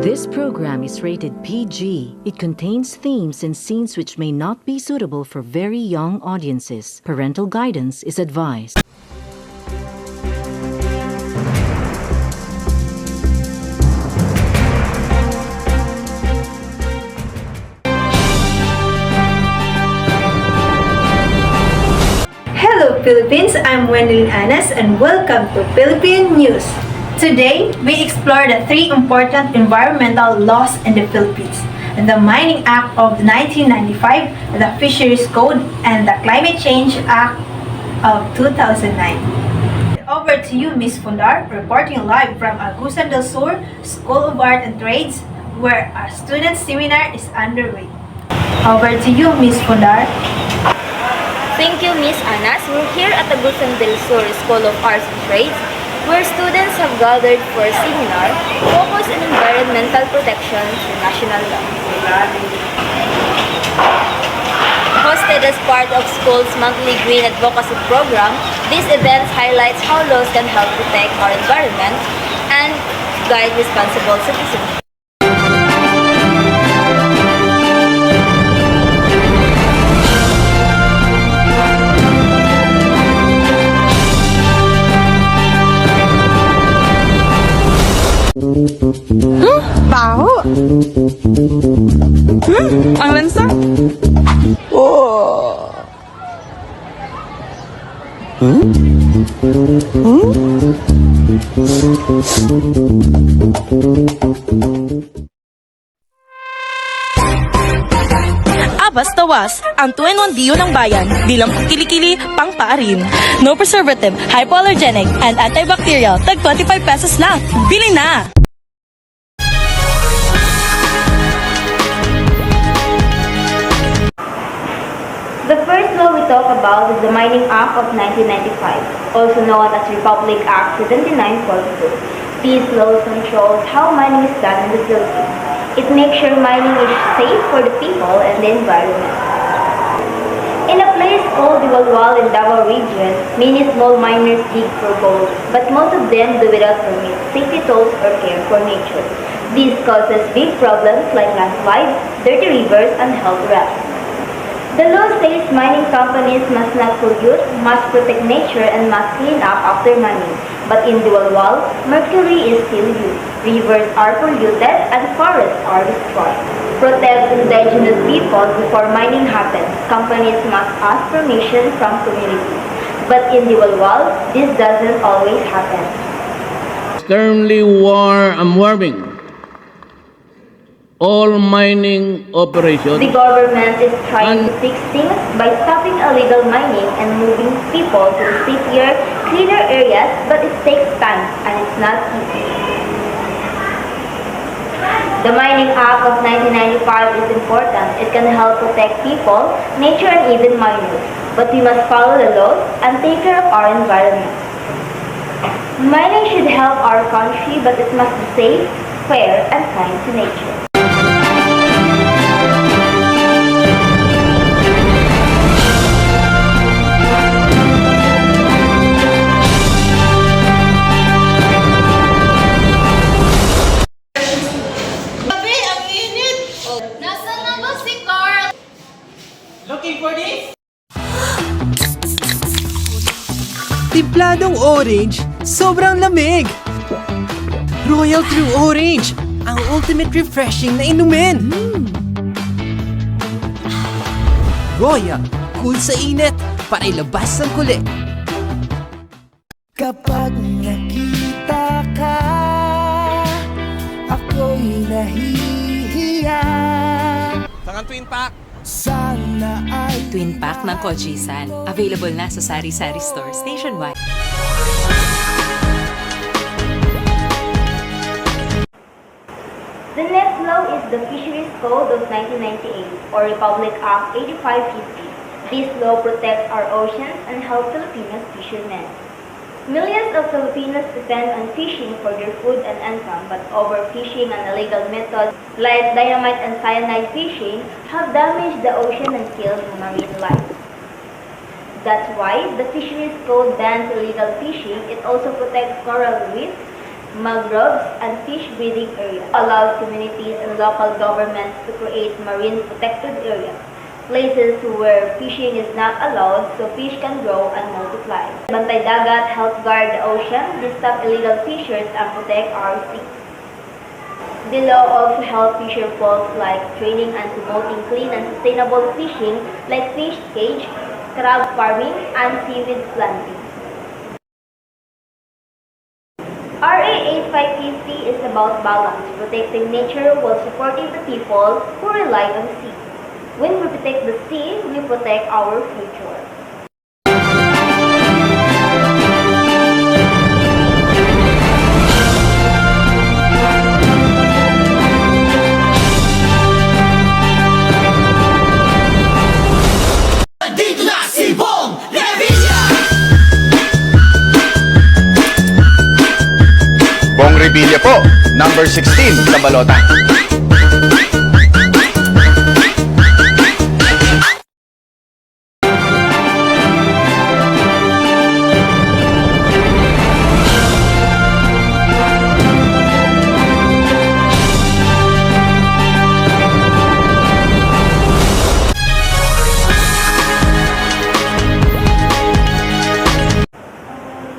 This program is rated PG. It contains themes and scenes which may not be suitable for very young audiences. Parental guidance is advised. Hello Philippines, I'm Wendelin Anas and welcome to Philippine News. Today, we explore the three important environmental laws in the Philippines: the Mining Act of 1995, the Fisheries Code, and the Climate Change Act of 2009. Over to you, Ms. Fundar, reporting live from Agusan del Sur School of Art and Trades, where our student seminar is underway. Over to you, Ms. Fundar. Thank you, Ms. Anas. We're here at Agusan del Sur School of Arts and Trades, where students have gathered for a seminar focused on environmental protection through national law. Hosted as part of school's monthly Green Advocacy program, this event highlights how laws can help protect our environment and guide responsible citizens. Baho! Ang lansa? Oh! Abas Tawas, ang 2-in-1 Dio ng bayan, bilang kilikili pang paarin. No preservative, hypoallergenic, and antibacterial, tag 25 pesos lang. Bili na! The first law we talk about is the Mining Act of 1995, also known as Republic Act 7942. This law controls how mining is done in the Philippines. It makes sure mining is safe for the people and the environment. In a place called Diwalwal in Davao region, many small miners dig for gold, but most of them do without permit, safety tools, or care for nature. This causes big problems like landslides, dirty rivers, and health risks. The law says mining companies must not pollute, must protect nature, and must clean up after mining. But in Diwalwal, mercury is still used, rivers are polluted, and forests are destroyed. Protect indigenous people before mining happens. Companies must ask permission from communities. But in Diwalwal, this doesn't always happen. Currently warming all mining operations. The government is trying to fix things by stopping illegal mining and moving people to safer, cleaner areas, but it takes time and it's not easy. The Mining Act of 1995 is important. It can help protect people, nature, and even miners. But we must follow the laws and take care of our environment. Mining should help our country, but it must be safe, fair, and kind to nature. Timpladong orange, sobrang lamig! Royal True Orange, ang ultimate refreshing na inumin! Royal, cool sa init, para ilabas ang kulit. Kapag nakita ka, ako'y nahihiya. Tangang Twin Pack! Sana ay Twin Pack ng Kojisan. Available na sa sari-sari stores nationwide. The next law is the Fisheries Code of 1998, or Republic Act 8550. This law protects our oceans and helps Filipinos fishermen. Millions of Filipinos depend on fishing for their food and income, but overfishing and illegal methods like dynamite and cyanide fishing have damaged the ocean and killed marine life. That's why the Fisheries Code bans illegal fishing. It also protects coral reefs, mangroves, and fish breeding areas. Allows communities and local governments to create marine protected areas, places where fishing is not allowed so fish can grow and multiply. Bantay Dagat helps guard the ocean, stop illegal fishers, and protect our seas. The law also helps fisher folks like training and promoting clean and sustainable fishing like fish cage, crab farming, and seaweed planting. RA 8550 is about balance, protecting nature while supporting the people who rely on the sea. When we protect the sea, we protect our future. Bong Revilla po, number 16 sa balota.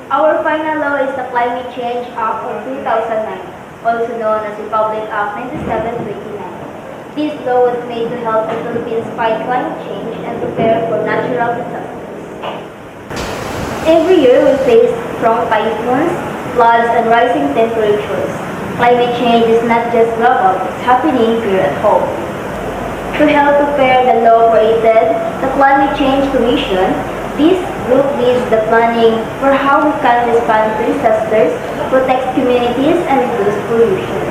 Our final law is the Climate Change Act of 2009, also known as Republic Act 9729. This law was made to help the Philippines fight climate change and prepare for natural disasters. Every year we face strong typhoons, floods, and rising temperatures. Climate change is not just global, it's happening here at home. To help prepare, the law created the Climate Change Commission. This group leads the planning for how we can respond to disasters, protect communities, and reduce pollution.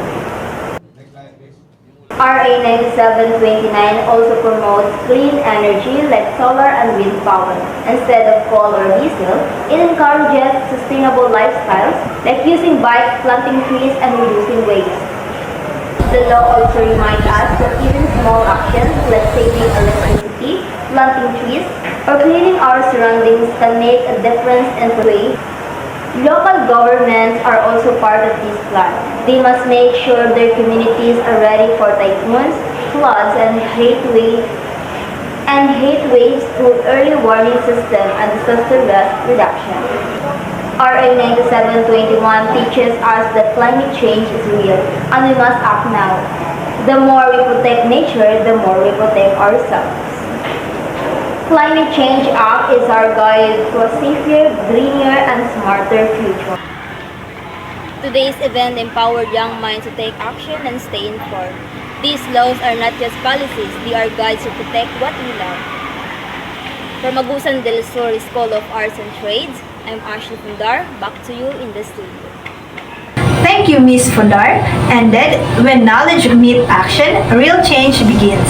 RA 9729 also promotes clean energy like solar and wind power. Instead of coal or diesel, it encourages sustainable lifestyles like using bikes, planting trees, and reducing waste. The law also reminds us that even small actions like saving electricity, planting trees, or cleaning our surroundings can make a difference in the way. Local governments are also part of this plan. They must make sure their communities are ready for typhoons, floods, and heat waves through early warning system and disaster risk reduction. RA 9721 teaches us that climate change is real and we must act now. The more we protect nature, the more we protect ourselves. Climate Change Act is our guide to a safer, greener, and smarter future. Today's event empowered young minds to take action and stay informed. These laws are not just policies, they are guides to protect what we love. From Agusan del Sur School of Arts and Trades, I'm Ashley Fundar. Back to you in the studio. Thank you, Ms. Fundar. And then, when knowledge meets action, real change begins.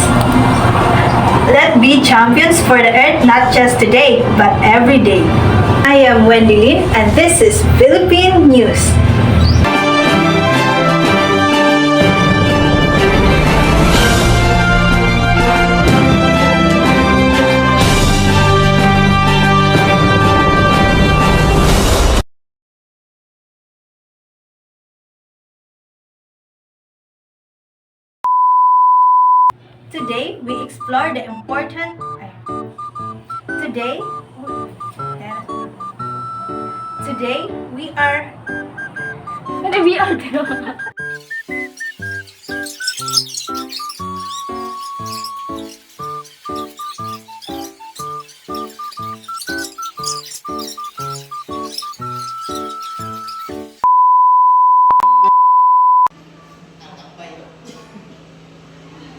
Let's be champions for the earth, not just today, but every day. I am Wendy Lin, and this is Philippine News. Today, we explore the important... Today, we are...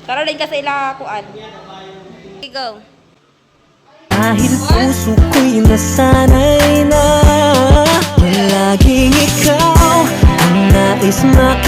Tara din ka sa ilang kuan. Go. Dahil puso ko'y nasanay na palaging ikaw ang nais makita.